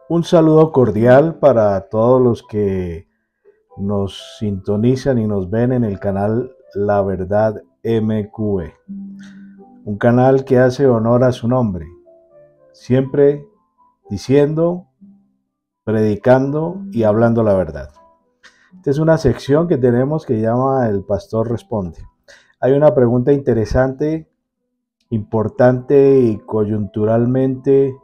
Un saludo cordial para todos los que nos sintonizan y nos ven en el canal La Verdad MQE, un canal que hace honor a su nombre, siempre diciendo, predicando y hablando la verdad. Esta es una sección que tenemos que llama El Pastor Responde. Hay una pregunta interesante, importante y coyunturalmente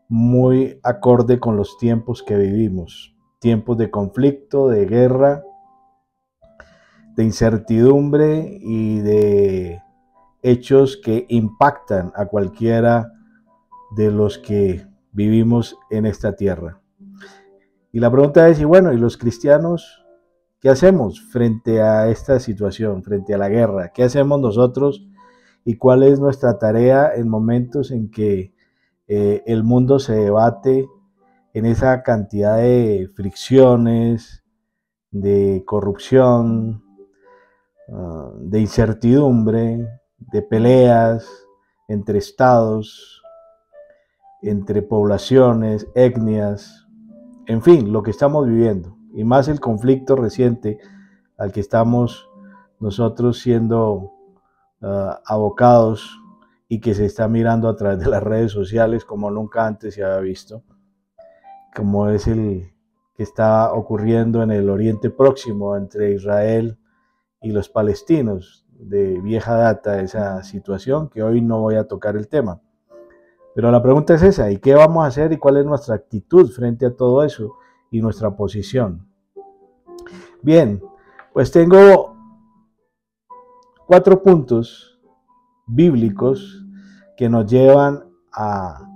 muy acorde con los tiempos que vivimos. Tiempos de conflicto, de guerra, de incertidumbre y de hechos que impactan a cualquiera de los que vivimos en esta tierra. Y la pregunta es, y bueno, ¿y los cristianos qué hacemos frente a esta situación, frente a la guerra? ¿Qué hacemos nosotros y cuál es nuestra tarea en momentos en que el mundo se debate en esa cantidad de fricciones, de corrupción, de incertidumbre, de peleas entre estados, entre poblaciones, etnias, en fin, lo que estamos viviendo, y más el conflicto reciente al que estamos nosotros siendo abocados y que se está mirando a través de las redes sociales como nunca antes se había visto, como es el que está ocurriendo en el Oriente Próximo entre Israel y los palestinos. De vieja data esa situación, que hoy no voy a tocar el tema. Pero la pregunta es esa, ¿y qué vamos a hacer y cuál es nuestra actitud frente a todo eso y nuestra posición? Bien, pues tengo 4 puntos bíblicos que nos llevan a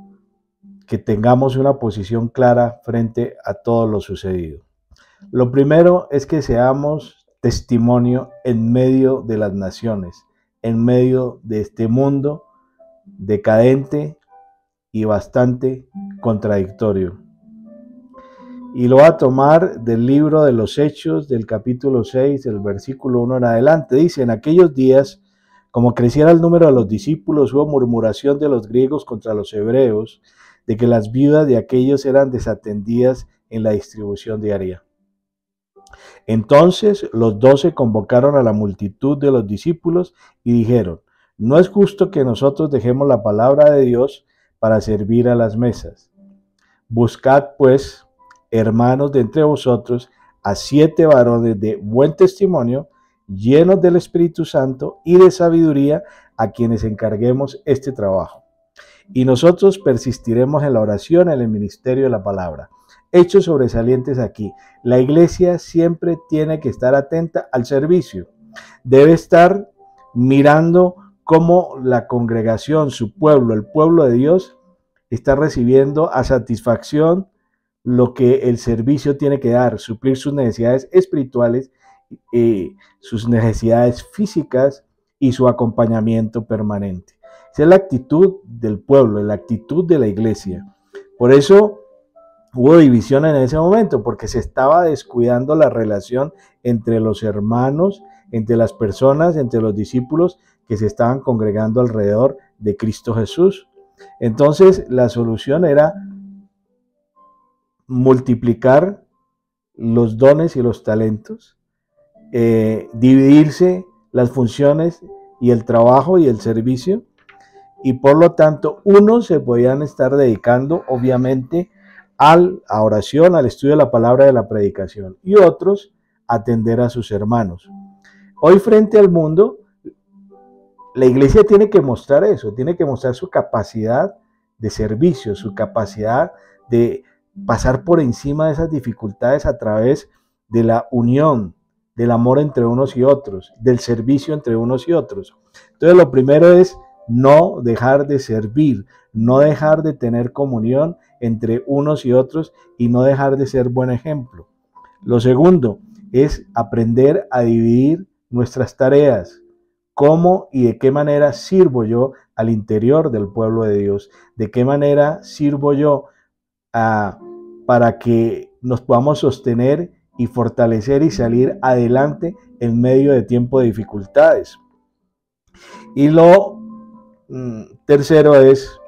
que tengamos una posición clara frente a todo lo sucedido. Lo primero es que seamos testimonio en medio de las naciones, en medio de este mundo decadente y bastante contradictorio. Y lo va a tomar del libro de los Hechos, del capítulo 6, del versículo 1 en adelante. Dice, en aquellos días, como creciera el número de los discípulos, hubo murmuración de los griegos contra los hebreos, de que las viudas de aquellos eran desatendidas en la distribución diaria. Entonces los 12 convocaron a la multitud de los discípulos y dijeron, no es justo que nosotros dejemos la palabra de Dios para servir a las mesas. Buscad pues, hermanos de entre vosotros, a 7 varones de buen testimonio, llenos del Espíritu Santo y de sabiduría, a quienes encarguemos este trabajo. Y nosotros persistiremos en la oración, en el ministerio de la palabra. Hechos sobresalientes aquí. La iglesia siempre tiene que estar atenta al servicio. Debe estar mirando cómo la congregación, su pueblo, el pueblo de Dios, está recibiendo a satisfacción lo que el servicio tiene que dar, suplir sus necesidades espirituales, sus necesidades físicas y su acompañamiento permanente. Esa es la actitud del pueblo, la actitud de la iglesia. Por eso hubo división en ese momento, porque se estaba descuidando la relación entre los hermanos, entre las personas, entre los discípulos que se estaban congregando alrededor de Cristo Jesús. Entonces la solución era multiplicar los dones y los talentos, dividirse las funciones y el trabajo y el servicio, y por lo tanto unos se podían estar dedicando obviamente a la oración, al estudio de la palabra, de la predicación, y otros atender a sus hermanos. Hoy frente al mundo, la iglesia tiene que mostrar eso, tiene que mostrar su capacidad de servicio, su capacidad de pasar por encima de esas dificultades a través de la unión, del amor entre unos y otros, del servicio entre unos y otros. Entonces lo primero es no dejar de servir, no dejar de tener comunión entre unos y otros y no dejar de ser buen ejemplo. Lo segundo es aprender a dividir nuestras tareas. ¿Cómo y de qué manera sirvo yo al interior del pueblo de Dios? ¿De qué manera sirvo yo para que nos podamos sostener y fortalecer y salir adelante en medio de tiempo de dificultades? Y lo tercero es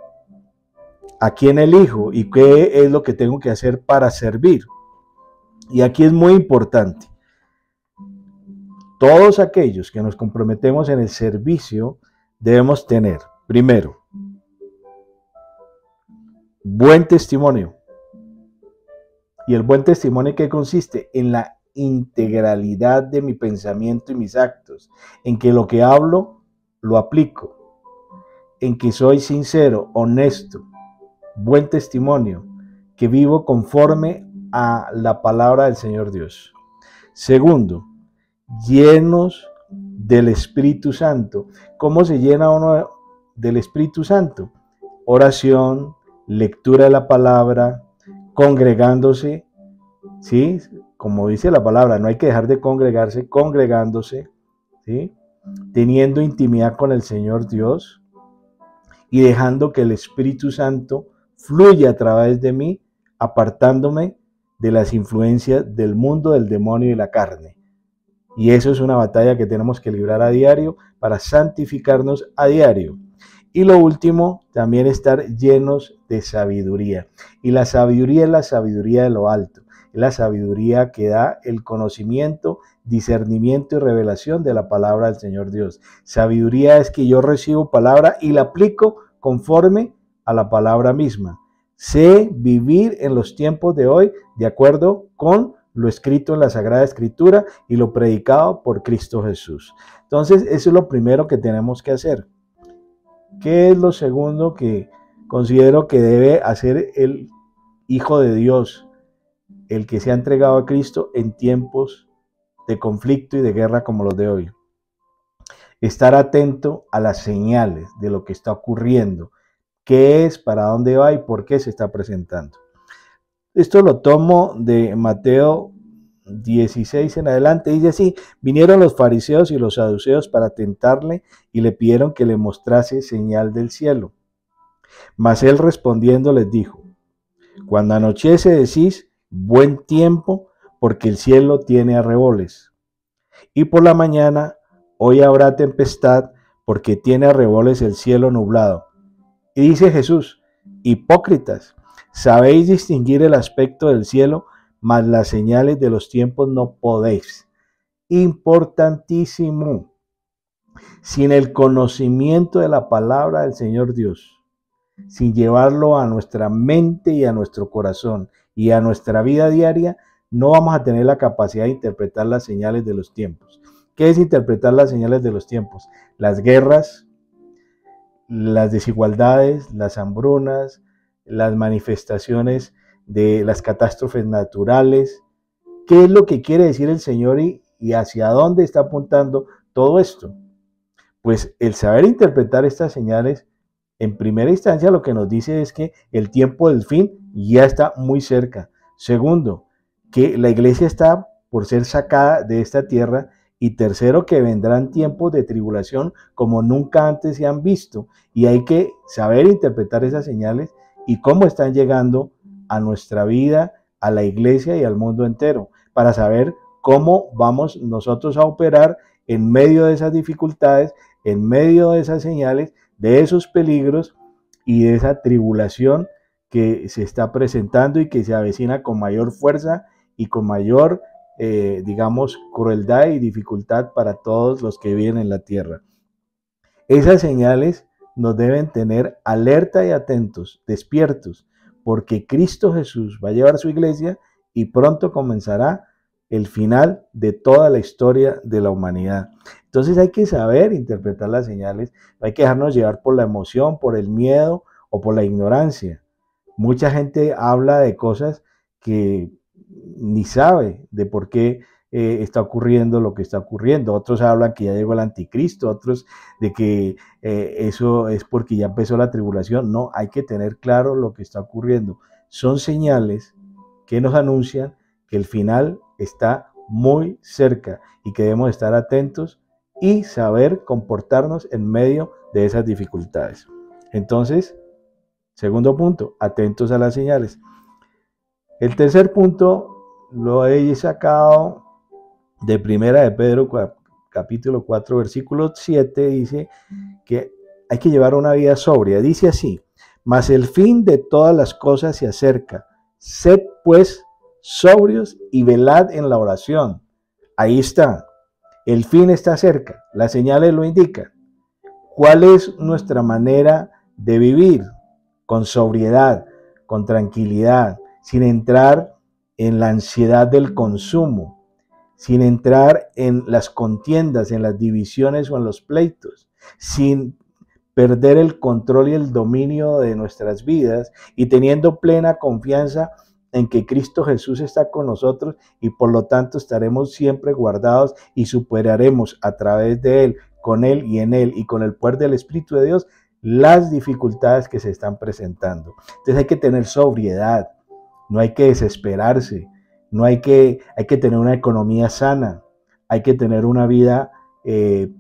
¿A quién elijo? ¿Y qué es lo que tengo que hacer para servir? Y aquí es muy importante. Todos aquellos que nos comprometemos en el servicio debemos tener, primero, buen testimonio. ¿Y el buen testimonio qué consiste? En la integralidad de mi pensamiento y mis actos, en que lo que hablo lo aplico, en que soy sincero, honesto, buen testimonio, que vivo conforme a la palabra del Señor Dios. Segundo, llenos del Espíritu Santo. ¿Cómo se llena uno del Espíritu Santo? Oración, lectura de la palabra, congregándose, ¿sí? Como dice la palabra, no hay que dejar de congregarse, congregándose, ¿sí? Teniendo intimidad con el Señor Dios y dejando que el Espíritu Santo fluya a través de mí, apartándome de las influencias del mundo, del demonio y la carne. Y eso es una batalla que tenemos que librar a diario para santificarnos a diario. Y lo último, también estar llenos de sabiduría. Y la sabiduría es la sabiduría de lo alto. Es la sabiduría que da el conocimiento, discernimiento y revelación de la palabra del Señor Dios. Sabiduría es que yo recibo palabra y la aplico conforme a la palabra misma. Sé vivir en los tiempos de hoy de acuerdo con lo escrito en la Sagrada Escritura y lo predicado por Cristo Jesús. Entonces, eso es lo primero que tenemos que hacer. ¿Qué es lo segundo que considero que debe hacer el Hijo de Dios, el que se ha entregado a Cristo en tiempos de conflicto y de guerra como los de hoy? Estar atento a las señales de lo que está ocurriendo, qué es, para dónde va y por qué se está presentando. Esto lo tomo de Mateo 16 en adelante. Dice así: vinieron los fariseos y los saduceos para tentarle y le pidieron que le mostrase señal del cielo. Mas él respondiendo les dijo: cuando anochece decís buen tiempo, porque el cielo tiene arreboles. Y por la mañana hoy habrá tempestad, porque tiene arreboles el cielo nublado. Y dice Jesús: hipócritas, sabéis distinguir el aspecto del cielo, mas las señales de los tiempos no podéis. Importantísimo. Sin el conocimiento de la palabra del Señor Dios, sin llevarlo a nuestra mente y a nuestro corazón y a nuestra vida diaria, no vamos a tener la capacidad de interpretar las señales de los tiempos. ¿Qué es interpretar las señales de los tiempos? Las guerras, las desigualdades, las hambrunas, las manifestaciones de las catástrofes naturales. ¿Qué es lo que quiere decir el Señor y hacia dónde está apuntando todo esto? Pues el saber interpretar estas señales, en primera instancia lo que nos dice es que el tiempo del fin ya está muy cerca. Segundo, que la iglesia está por ser sacada de esta tierra. Y tercero, que vendrán tiempos de tribulación como nunca antes se han visto. Y hay que saber interpretar esas señales y cómo están llegando a nuestra vida, a la iglesia y al mundo entero, para saber cómo vamos nosotros a operar en medio de esas dificultades, en medio de esas señales, de esos peligros y de esa tribulación que se está presentando y que se avecina con mayor fuerza y con mayor digamos, crueldad y dificultad para todos los que viven en la tierra. Esas señales nos deben tener alerta y atentos, despiertos, porque Cristo Jesús va a llevar su iglesia y pronto comenzará el final de toda la historia de la humanidad. Entonces hay que saber interpretar las señales, no hay que dejarnos llevar por la emoción, por el miedo o por la ignorancia. Mucha gente habla de cosas que ni sabe de por qué está ocurriendo lo que está ocurriendo. Otros hablan que ya llegó el anticristo, otros de que eso es porque ya empezó la tribulación. No, hay que tener claro lo que está ocurriendo. Son señales que nos anuncian que el final está muy cerca y que debemos estar atentos y saber comportarnos en medio de esas dificultades. Entonces, segundo punto, atentos a las señales. El tercer punto lo he sacado de Primera de Pedro, capítulo 4, versículo 7, dice que hay que llevar una vida sobria. Dice así: mas el fin de todas las cosas se acerca. Sed pues sobrios y velad en la oración. Ahí está. El fin está cerca. Las señales lo indican. ¿Cuál es nuestra manera de vivir? Con sobriedad, con tranquilidad, sin entrar en la ansiedad del consumo, sin entrar en las contiendas, en las divisiones o en los pleitos, sin perder el control y el dominio de nuestras vidas y teniendo plena confianza en que Cristo Jesús está con nosotros y por lo tanto estaremos siempre guardados y superaremos a través de Él, con Él y en Él y con el poder del Espíritu de Dios las dificultades que se están presentando. Entonces hay que tener sobriedad, no hay que desesperarse, hay que tener una economía sana, hay que tener una vida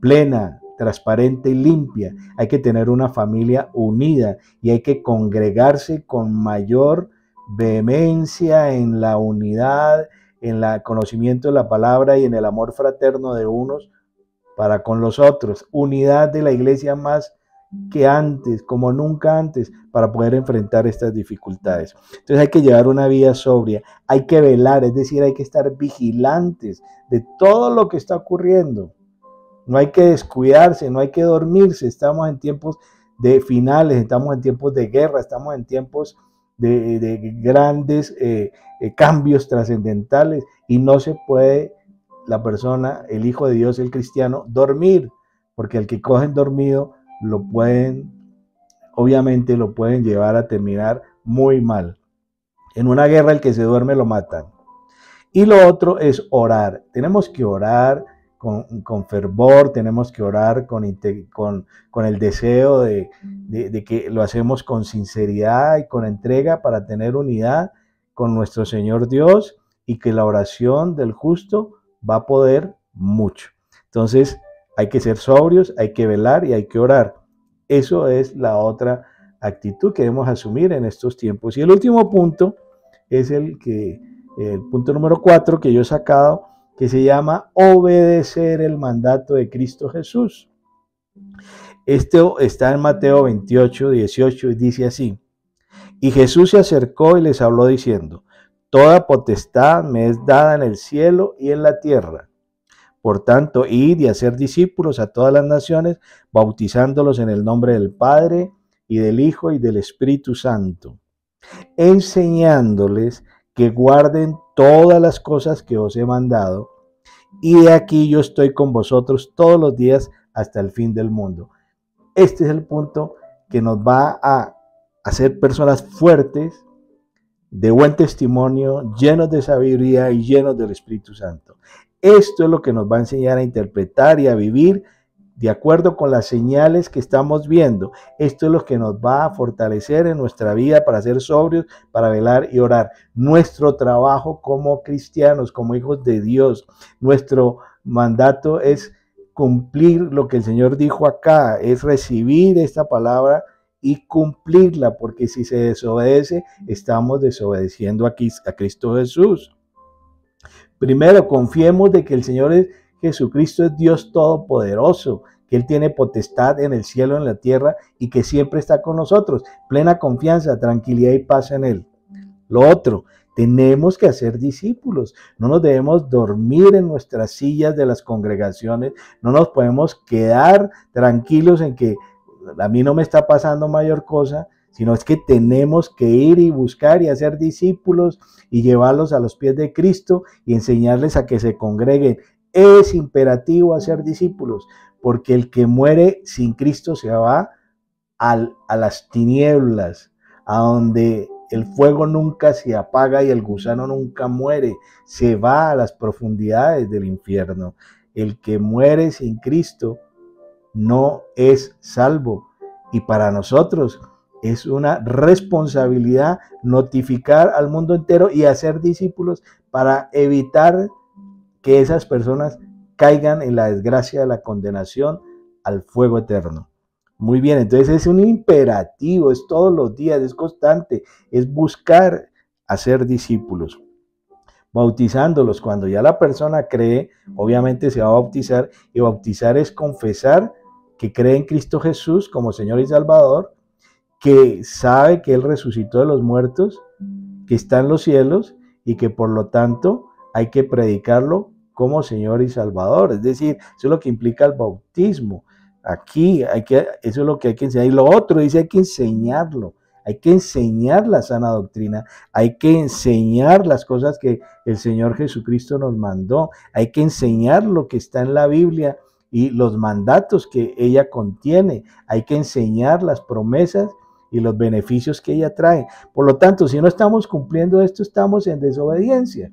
plena, transparente y limpia, hay que tener una familia unida y hay que congregarse con mayor vehemencia en la unidad, en el conocimiento de la palabra y en el amor fraterno de unos para con los otros. Unidad de la iglesia más que antes, como nunca antes, para poder enfrentar estas dificultades. Entonces hay que llevar una vida sobria, hay que velar, es decir, hay que estar vigilantes de todo lo que está ocurriendo. No hay que descuidarse, no hay que dormirse. Estamos en tiempos de finales, estamos en tiempos de guerra, estamos en tiempos de grandes cambios trascendentales y no se puede la persona, el Hijo de Dios, el cristiano, dormir, porque el que cogen dormido obviamente lo pueden llevar a terminar muy mal. En una guerra el que se duerme lo matan. Y lo otro es orar. Tenemos que orar con fervor, tenemos que orar con el deseo de que lo hacemos con sinceridad y con entrega para tener unidad con nuestro Señor Dios y que la oración del justo va a poder mucho. Entonces hay que ser sobrios, hay que velar y hay que orar. Eso es la otra actitud que debemos asumir en estos tiempos. Y el último punto es el punto número 4 que yo he sacado, que se llama obedecer el mandato de Cristo Jesús. Esto está en Mateo 28, 18 y dice así: y Jesús se acercó y les habló diciendo: toda potestad me es dada en el cielo y en la tierra. Por tanto, id y hacer discípulos a todas las naciones, bautizándolos en el nombre del Padre y del Hijo y del Espíritu Santo, enseñándoles que guarden todas las cosas que os he mandado, y de aquí yo estoy con vosotros todos los días hasta el fin del mundo. Este es el punto que nos va a hacer personas fuertes, de buen testimonio, llenos de sabiduría y llenos del Espíritu Santo. Esto es lo que nos va a enseñar a interpretar y a vivir de acuerdo con las señales que estamos viendo. Esto es lo que nos va a fortalecer en nuestra vida para ser sobrios, para velar y orar. Nuestro trabajo como cristianos, como hijos de Dios, nuestro mandato es cumplir lo que el Señor dijo acá, es recibir esta palabra y cumplirla, porque si se desobedece, estamos desobedeciendo a Cristo Jesús. Primero, confiemos de que el Señor Jesucristo es Dios todopoderoso, que Él tiene potestad en el cielo y en la tierra y que siempre está con nosotros. Plena confianza, tranquilidad y paz en Él. Lo otro, tenemos que hacer discípulos. No nos debemos dormir en nuestras sillas de las congregaciones. No nos podemos quedar tranquilos en que a mí no me está pasando mayor cosa, sino es que tenemos que ir y buscar y hacer discípulos y llevarlos a los pies de Cristo y enseñarles a que se congreguen. Es imperativo hacer discípulos, porque el que muere sin Cristo se va a las tinieblas, a donde el fuego nunca se apaga y el gusano nunca muere, se va a las profundidades del infierno. El que muere sin Cristo no es salvo, y para nosotros es una responsabilidad notificar al mundo entero y hacer discípulos para evitar que esas personas caigan en la desgracia de la condenación al fuego eterno. Muy bien, entonces es un imperativo, es todos los días, es constante, es buscar hacer discípulos, bautizándolos. Cuando ya la persona cree, obviamente se va a bautizar, y bautizar es confesar que cree en Cristo Jesús como Señor y Salvador, que sabe que Él resucitó de los muertos, que está en los cielos y que por lo tanto hay que predicarlo como Señor y Salvador. Es decir, eso es lo que implica el bautismo. Aquí eso es lo que hay que enseñar. Y lo otro dice, hay que enseñarlo. Hay que enseñar la sana doctrina, hay que enseñar las cosas que el Señor Jesucristo nos mandó, hay que enseñar lo que está en la Biblia y los mandatos que ella contiene, hay que enseñar las promesas y los beneficios que ella trae. Por lo tanto, si no estamos cumpliendo esto, estamos en desobediencia.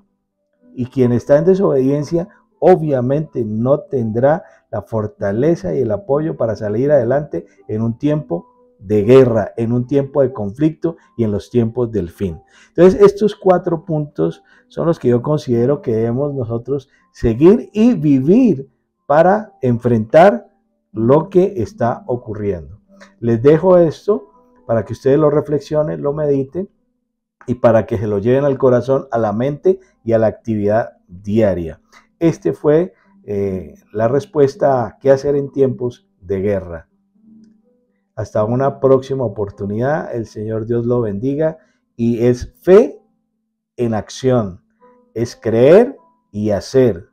Y quien está en desobediencia, obviamente no tendrá la fortaleza y el apoyo para salir adelante en un tiempo de guerra, en un tiempo de conflicto y en los tiempos del fin. Entonces, estos 4 puntos son los que yo considero que debemos nosotros seguir y vivir para enfrentar lo que está ocurriendo. Les dejo esto para que ustedes lo reflexionen, lo mediten y para que se lo lleven al corazón, a la mente y a la actividad diaria. Este fue la respuesta a qué hacer en tiempos de guerra. Hasta una próxima oportunidad. El Señor Dios lo bendiga. Y es fe en acción. Es creer y hacer.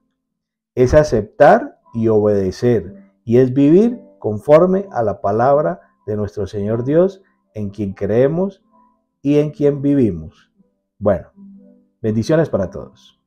Es aceptar y obedecer. Y es vivir conforme a la palabra de nuestro Señor Dios, en quien creemos y en quien vivimos. Bueno, bendiciones para todos.